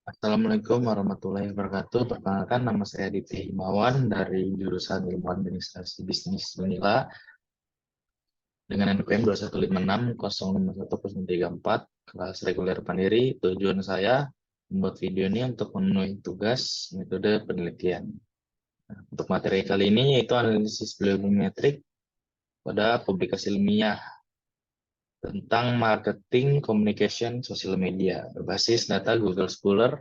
Assalamualaikum warahmatullahi wabarakatuh. Perkenalkan, nama saya Aditya Himawan dari jurusan Ilmu Administrasi Bisnis Unila dengan NPM 215605134 kelas reguler mandiri. Tujuan saya membuat video ini untuk memenuhi tugas metode penelitian. Untuk materi kali ini yaitu analisis bibliometrik pada publikasi ilmiah tentang marketing communication sosial media berbasis data Google Scholar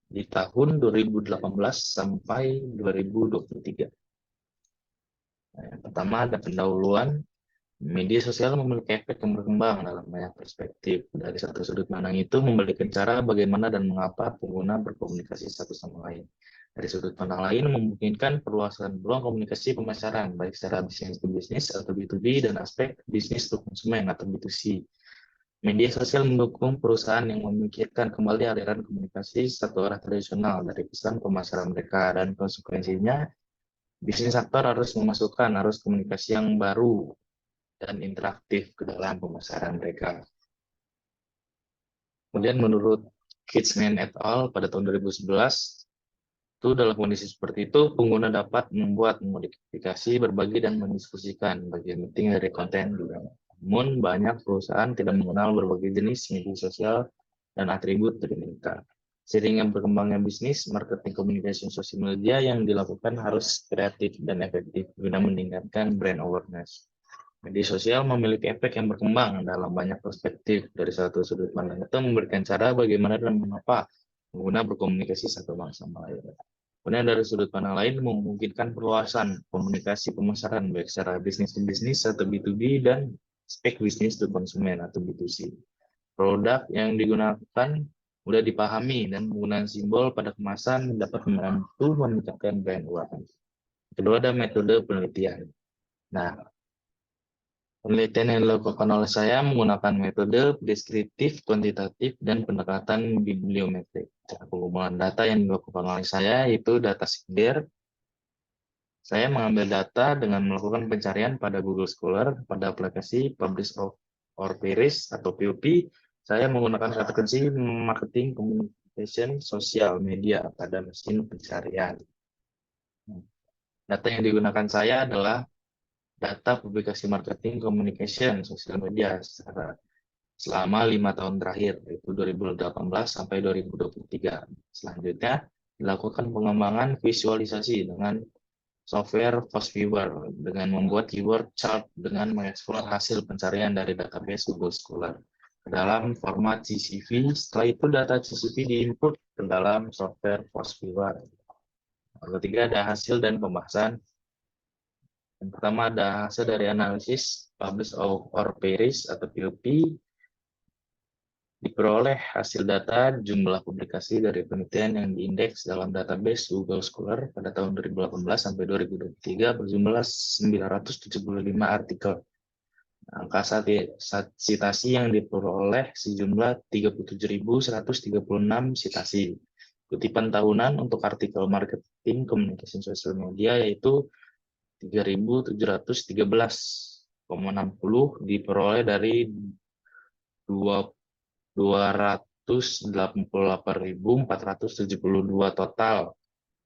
di tahun 2018 sampai 2023. Nah, yang pertama ada pendahuluan. Media sosial memiliki efek yang berkembang dalam banyak perspektif. Dari satu sudut pandang itu memberikan cara bagaimana dan mengapa pengguna berkomunikasi satu sama lain. Dari sudut pandang lain memungkinkan perluasan ruang komunikasi pemasaran, baik secara bisnis to bisnis atau B2B dan aspek bisnis to konsumen atau B2C. Media sosial mendukung perusahaan yang memikirkan kembali aliran komunikasi satu arah tradisional dari pesan pemasaran mereka, dan konsekuensinya bisnis sektor harus memasukkan arus komunikasi yang baru dan interaktif ke dalam pemasaran mereka. Kemudian menurut Kidsman et al. Pada tahun 2011, itu dalam kondisi seperti itu, pengguna dapat membuat modifikasi, berbagi, dan mendiskusikan bagian penting dari konten juga. Namun, banyak perusahaan tidak mengenal berbagai jenis media sosial dan atribut dari mereka. Seiring berkembangnya bisnis, marketing communication sosial media yang dilakukan harus kreatif dan efektif guna meningkatkan brand awareness. Media sosial memiliki efek yang berkembang dalam banyak perspektif. Dari satu sudut pandang itu memberikan cara bagaimana dan mengapa pengguna berkomunikasi satu sama lain. Kemudian dari sudut pandang lain memungkinkan perluasan komunikasi pemasaran baik secara bisnis to bisnis atau B2B dan spek bisnis to konsumen atau B2C. Produk yang digunakan mudah dipahami dan penggunaan simbol pada kemasan dapat membantu meningkatkan brand awareness. Kedua ada metode penelitian. Nah, penelitian yang dilakukan oleh saya menggunakan metode deskriptif, kuantitatif, dan pendekatan bibliometrik. Cara pengumpulan data yang dilakukan oleh saya yaitu data sekunder. Saya mengambil data dengan melakukan pencarian pada Google Scholar, pada aplikasi Publish or Perish atau POP. Saya menggunakan strategi marketing communication sosial media pada mesin pencarian. Data yang digunakan saya adalah data publikasi marketing communication sosial media selama 5 tahun terakhir, yaitu 2018 sampai 2023. Selanjutnya, dilakukan pengembangan visualisasi dengan software FastViewer dengan membuat keyword chart dengan mengeksplor hasil pencarian dari database Google Scholar ke dalam format CSV. Setelah itu data CSV diinput ke dalam software FastViewer. Yang ketiga ada hasil dan pembahasan. Yang pertama ada hasil dari analisis Publish or Perish atau POP. Diperoleh hasil data jumlah publikasi dari penelitian yang diindeks dalam database Google Scholar pada tahun 2018 sampai 2023 berjumlah 975 artikel. Angka citasi yang diperoleh sejumlah 37.136 citasi. Kutipan tahunan untuk artikel marketing communication social media yaitu 3.713,60 diperoleh dari 288.472 total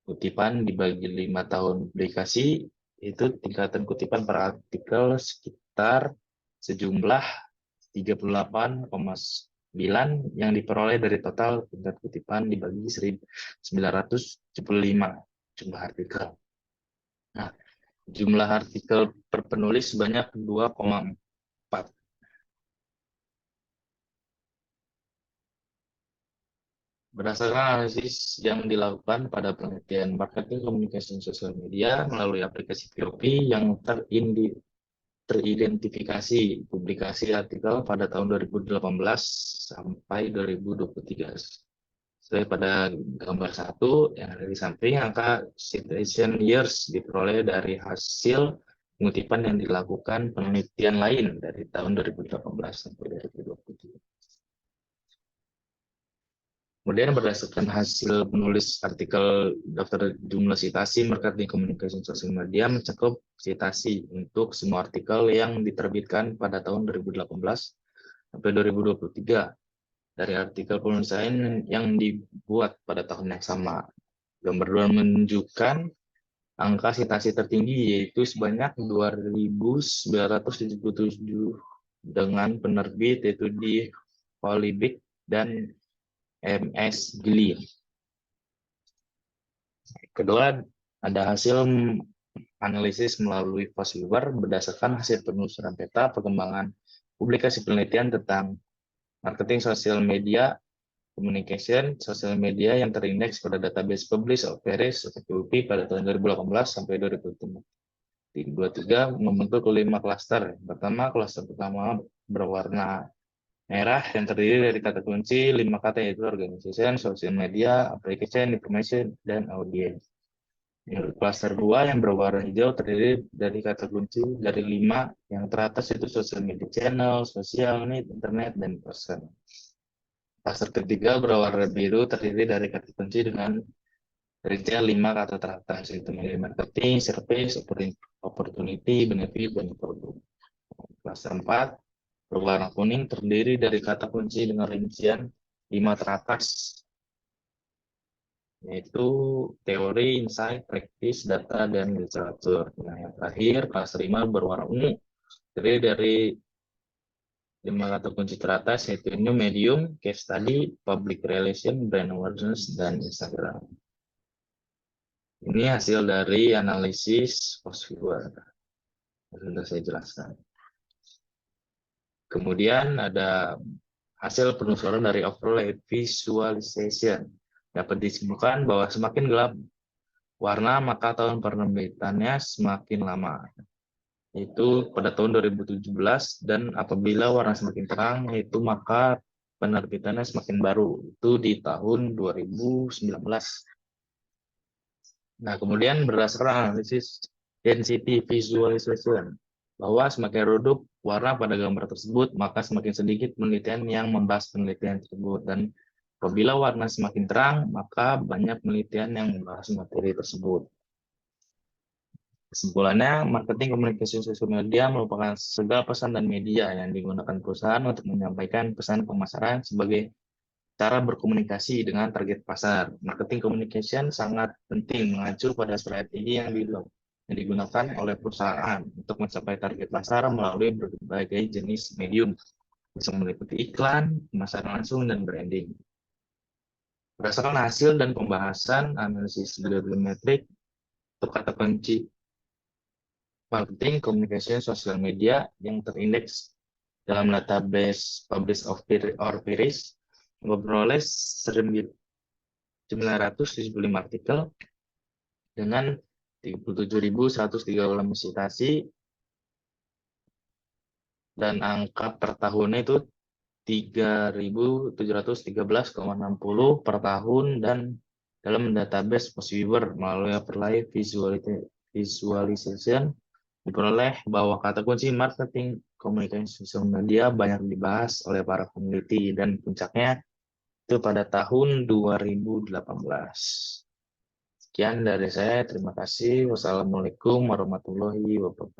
kutipan dibagi 5 tahun publikasi, itu tingkatan kutipan per artikel sekitar sejumlah 38,9 yang diperoleh dari total tingkat kutipan dibagi 1.975 jumlah artikel. Nah, jumlah artikel per penulis sebanyak 2,4. Berdasarkan analisis yang dilakukan pada penelitian marketing communication sosial media melalui aplikasi POP yang teridentifikasi publikasi artikel pada tahun 2018 sampai 2023. Sesuai pada gambar 1 yang ada di samping, angka citation years diperoleh dari hasil pengutipan yang dilakukan penelitian lain dari tahun 2018 sampai 2023. Kemudian berdasarkan hasil menulis artikel daftar jumlah citasi marketing communication sosial media mencakup citasi untuk semua artikel yang diterbitkan pada tahun 2018 sampai 2023 dari artikel penulisan yang dibuat pada tahun yang sama. Gambar 2 menunjukkan angka sitasi tertinggi yaitu sebanyak 2.977 dengan penerbit yaitu di Holy dan MS Gili. Kedua, ada hasil analisis melalui Fossilware berdasarkan hasil penelusuran peta perkembangan publikasi penelitian tentang marketing sosial media communication sosial media yang terindeks pada database Publish of Paris (PUP) pada tahun 2018 sampai 2023 membentuk 5 klaster. Pertama, klaster pertama berwarna merah yang terdiri dari kata kunci 5 kata yaitu organization, social media, application, information, dan audience. Klaster 2 yang berwarna hijau terdiri dari kata kunci dari 5 yang teratas itu social media channel, sosial, internet, dan person. Klaster ketiga berwarna biru terdiri dari kata kunci dengan rincian 5 kata teratas yaitu marketing, service, opportunity, benefit, dan produk. Klaster 4 berwarna kuning terdiri dari kata kunci dengan rincian 5 teratas yaitu teori, insight, practice, data, dan literatur. Nah, yang terakhir, klaster 5 berwarna ungu, terdiri dari 5 kata kunci teratas, yaitu new medium, case study, public relation, brand awareness, dan Instagram. Ini hasil dari analisis Fossilware. Sudah saya jelaskan. Kemudian ada hasil penelusuran dari overlay visualization. Dapat disimpulkan bahwa semakin gelap warna, maka tahun penerbitannya semakin lama. Itu pada tahun 2017, dan apabila warna semakin terang, itu maka penerbitannya semakin baru. Itu di tahun 2019. Nah, kemudian berdasarkan analisis density visualization, bahwa semakin redup warna pada gambar tersebut, maka semakin sedikit penelitian yang membahas penelitian tersebut. Dan apabila warna semakin terang, maka banyak penelitian yang membahas materi tersebut. Kesimpulannya, marketing komunikasi sosial media merupakan segala pesan dan media yang digunakan perusahaan untuk menyampaikan pesan pemasaran sebagai cara berkomunikasi dengan target pasar. Marketing communication sangat penting mengacu pada strategi yang digunakan oleh perusahaan untuk mencapai target pasar melalui berbagai jenis medium, bisa meliputi iklan, pemasaran langsung, dan branding. Berdasarkan hasil dan pembahasan analisis bibliometrik untuk kata kunci marketing communication sosial media yang terindeks dalam database Publish of Paris memperoleh 975 artikel dengan 37.136 visitasi dan angka per tahunnya itu 3.713,60 per tahun, dan dalam database Fossilware melalui overlay visualization diperoleh bahwa kata kunci marketing komunikasi sosial media banyak dibahas oleh para peneliti dan puncaknya itu pada tahun 2018. Sekian dari saya, terima kasih. Wassalamualaikum warahmatullahi wabarakatuh.